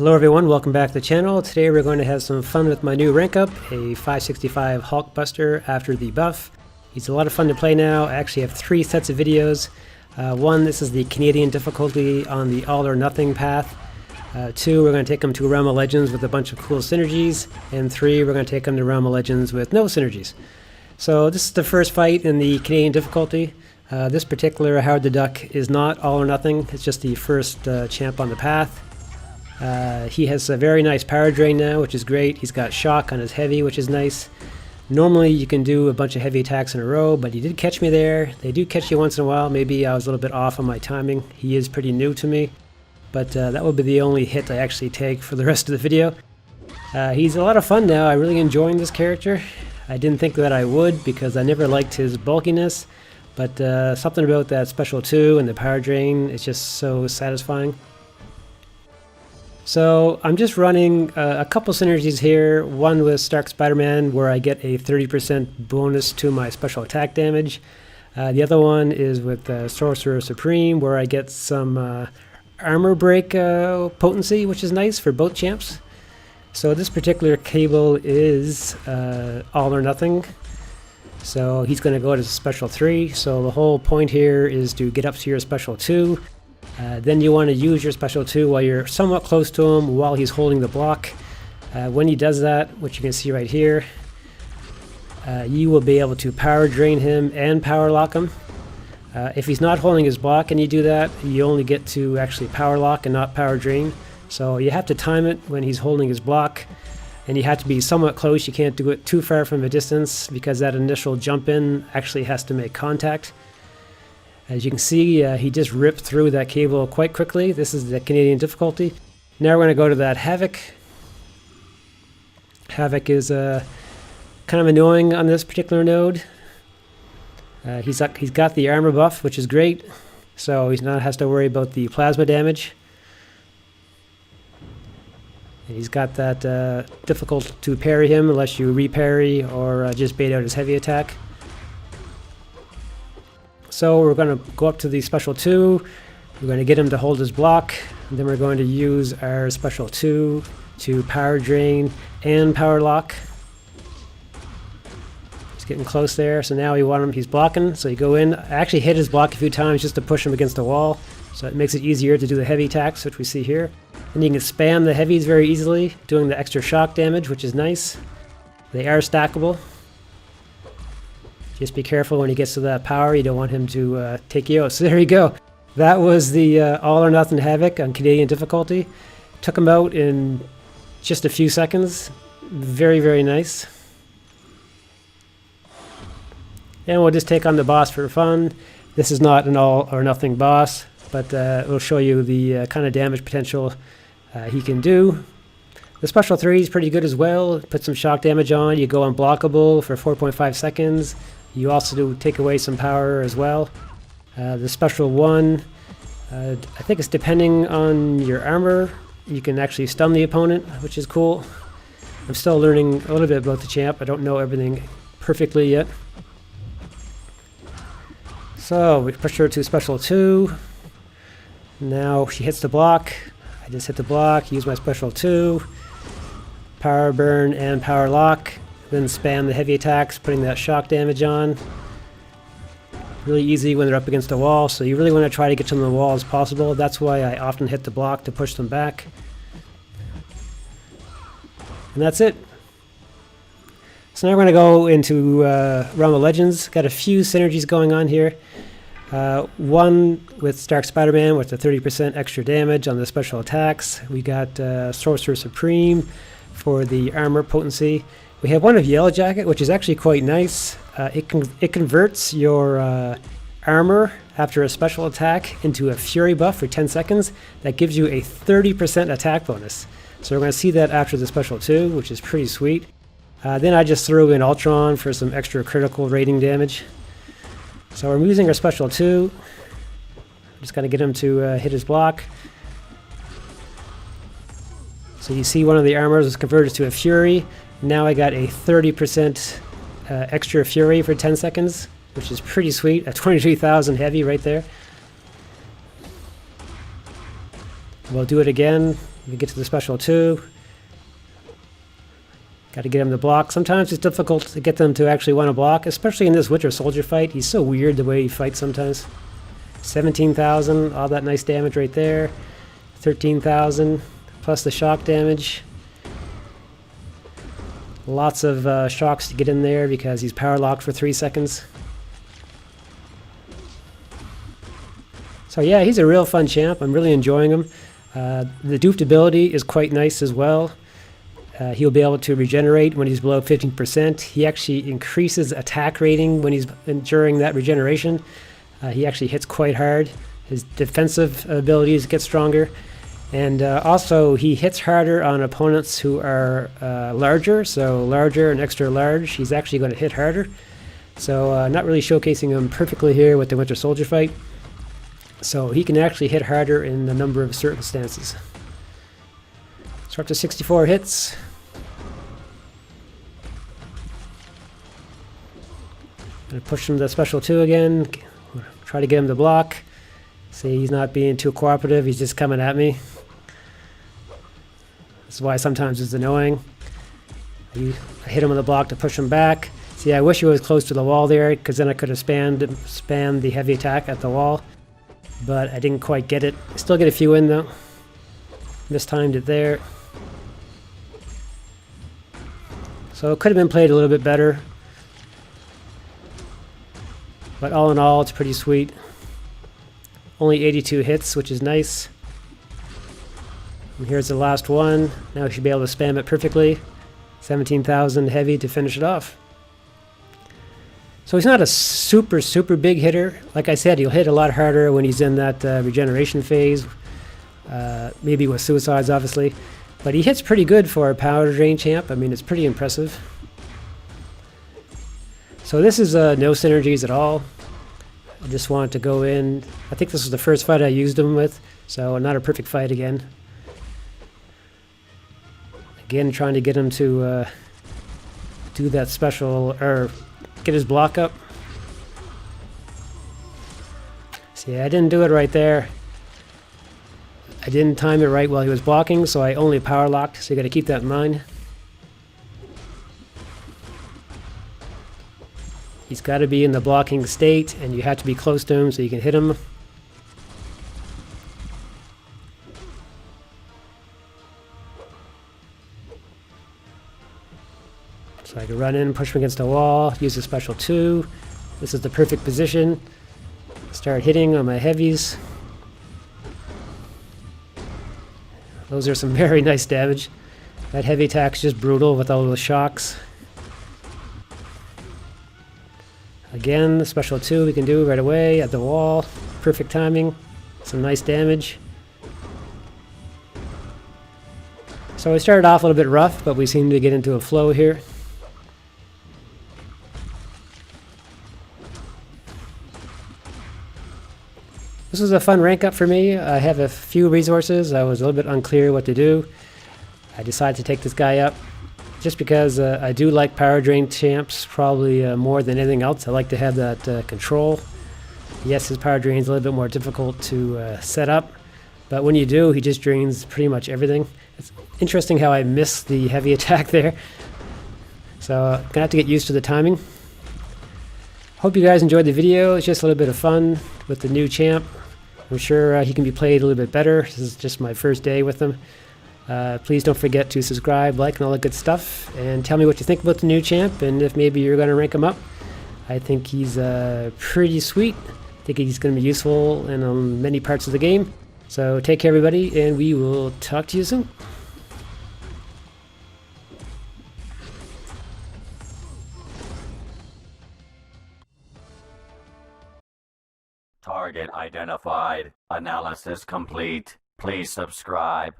Hello everyone, welcome back to the channel. Today we're going to have some fun with my new rank up, a 565 Hulkbuster after the buff. He's a lot of fun to play now. I actually have 3 sets of videos. One, this is the Canadian difficulty on the all or nothing path. 2, we're going to take him to Realm of Legends with a bunch of cool synergies. And 3, we're going to take him to Realm of Legends with no synergies. So this is the first fight in the Canadian difficulty. This particular Howard the Duck is not all or nothing. It's just the first champ on the path. He has a very nice power drain now, which is great. He's got shock on his heavy, which is nice. Normally you can do a bunch of heavy attacks in a row, but he did catch me there. They do catch you once in a while. Maybe I was a little bit off on my timing. He is pretty new to me, but that will be the only hit I actually take for the rest of the video. He's a lot of fun now. I'm really enjoying this character. I didn't think that I would because I never liked his bulkiness, but something about that special 2 and the power drain is just so satisfying. So I'm just running a couple synergies here, one with Stark Spider-Man where I get a 30% bonus to my special attack damage. The other one is with Sorcerer Supreme where I get some armor break potency, which is nice for both champs. So this particular cable is all or nothing. So he's going to go to special 3, so the whole point here is to get up to your special 2. Then you want to use your special 2 while you're somewhat close to him while he's holding the block. When he does that, which you can see right here, you will be able to power drain him and power lock him. If he's not holding his block and you do that, you only get to actually power lock and not power drain. So you have to time it when he's holding his block, and you have to be somewhat close. You can't do it too far from a distance because that initial jump in actually has to make contact. As you can see, he just ripped through that cable quite quickly. This is the Canadian difficulty. Now we're going to go to that Havoc. Havoc is kind of annoying on this particular node. He's got the armor buff, which is great, so he's not has to worry about the plasma damage. And he's got that difficult to parry him unless you re-parry or just bait out his heavy attack. So we're going to go up to the special 2, we're going to get him to hold his block, and then we're going to use our special 2 to power drain and power lock. He's getting close there, so now we want him, he's blocking, so you go in. I actually hit his block a few times just to push him against the wall, so it makes it easier to do the heavy attacks, which we see here. And you can spam the heavies very easily, doing the extra shock damage, which is nice. They are stackable. Just be careful when he gets to that power, you don't want him to take you out. So there you go. That was the all or nothing Havoc on Canadian difficulty. Took him out in just a few seconds. Very, very nice. And we'll just take on the boss for fun. This is not an all or nothing boss, but it'll show you the kind of damage potential he can do. The special 3 is pretty good as well. Put some shock damage on. You go unblockable for 4.5 seconds. You also do take away some power as well. The special 1, I think it's depending on your armor. You can actually stun the opponent, which is cool. I'm still learning a little bit about the champ. I don't know everything perfectly yet. So we push her to special 2. Now she hits the block. I just hit the block, use my special 2. Power burn and power lock. Then spam the heavy attacks, putting that shock damage on. Really easy when they're up against the wall, so you really want to try to get to them on the wall as possible. That's why I often hit the block to push them back. And that's it. So now we're going to go into Realm of Legends. Got a few synergies going on here. One with Stark Spider-Man with the 30% extra damage on the special attacks. We got Sorcerer Supreme for the armor potency. We have one of Yellow Jacket, which is actually quite nice. It converts your armor after a special attack into a Fury buff for 10 seconds. That gives you a 30% attack bonus. So we're going to see that after the special 2, which is pretty sweet. Then I just threw in Ultron for some extra critical rating damage. So we're using our special 2. Just got to get him to hit his block. So you see one of the armors is converted to a Fury. Now I got a 30% extra Fury for 10 seconds, which is pretty sweet. A 23,000 heavy right there. We'll do it again. We get to the special 2. Got to get him to block. Sometimes it's difficult to get them to actually want to block, especially in this Winter Soldier fight. He's so weird the way he fights sometimes. 17,000, all that nice damage right there. 13,000, plus the shock damage. Lots of shocks to get in there because he's power locked for 3 seconds. So yeah, he's a real fun champ. I'm really enjoying him. The duped ability is quite nice as well. He'll be able to regenerate when he's below 15%. He actually increases attack rating when he's during that regeneration. He actually hits quite hard. His defensive abilities get stronger. And also, he hits harder on opponents who are larger. So larger and extra large, he's actually going to hit harder. So not really showcasing him perfectly here with the Winter Soldier fight. So he can actually hit harder in a number of circumstances. So up to 64 hits. Gonna push him to special 2 again. Try to get him to block. See, he's not being too cooperative. He's just coming at me. This is why sometimes it's annoying. I hit him with a block to push him back. See, I wish he was close to the wall there, because then I could have spammed the heavy attack at the wall. But I didn't quite get it. I still get a few in though. Mistimed it there. So it could have been played a little bit better. But all in all, it's pretty sweet. Only 82 hits, which is nice. And here's the last one. Now we should be able to spam it perfectly. 17,000 heavy to finish it off. So he's not a super big hitter. Like I said, he'll hit a lot harder when he's in that regeneration phase. Maybe with suicides, obviously. But he hits pretty good for a power drain champ. I mean, it's pretty impressive. So this is no synergies at all. I just wanted to go in. I think this was the first fight I used him with, so not a perfect fight again. Again, trying to get him to do that special, or get his block up. See, I didn't do it right there. I didn't time it right while he was blocking, so I only power locked, so you got to keep that in mind. He's got to be in the blocking state, and you have to be close to him so you can hit him. So I can run in, push him against the wall, use a special 2. This is the perfect position. Start hitting on my heavies. Those are some very nice damage. That heavy attack's just brutal with all those shocks. Again, the special 2 we can do right away at the wall. Perfect timing. Some nice damage. So we started off a little bit rough, but we seem to get into a flow here. This was a fun rank up for me. I have a few resources. I was a little bit unclear what to do. I decided to take this guy up just because I do like power drain champs probably more than anything else. I like to have that control. Yes, his power drain is a little bit more difficult to set up, but when you do, he just drains pretty much everything. It's interesting how I missed the heavy attack there. So I'm gonna have to get used to the timing. Hope you guys enjoyed the video. It's just a little bit of fun with the new champ. I'm sure he can be played a little bit better. This is just my first day with him. Please don't forget to subscribe, like, and all that good stuff. And tell me what you think about the new champ and if maybe you're going to rank him up. I think he's pretty sweet. I think he's going to be useful in many parts of the game. So take care, everybody, and we will talk to you soon. Target identified. Analysis complete. Please subscribe.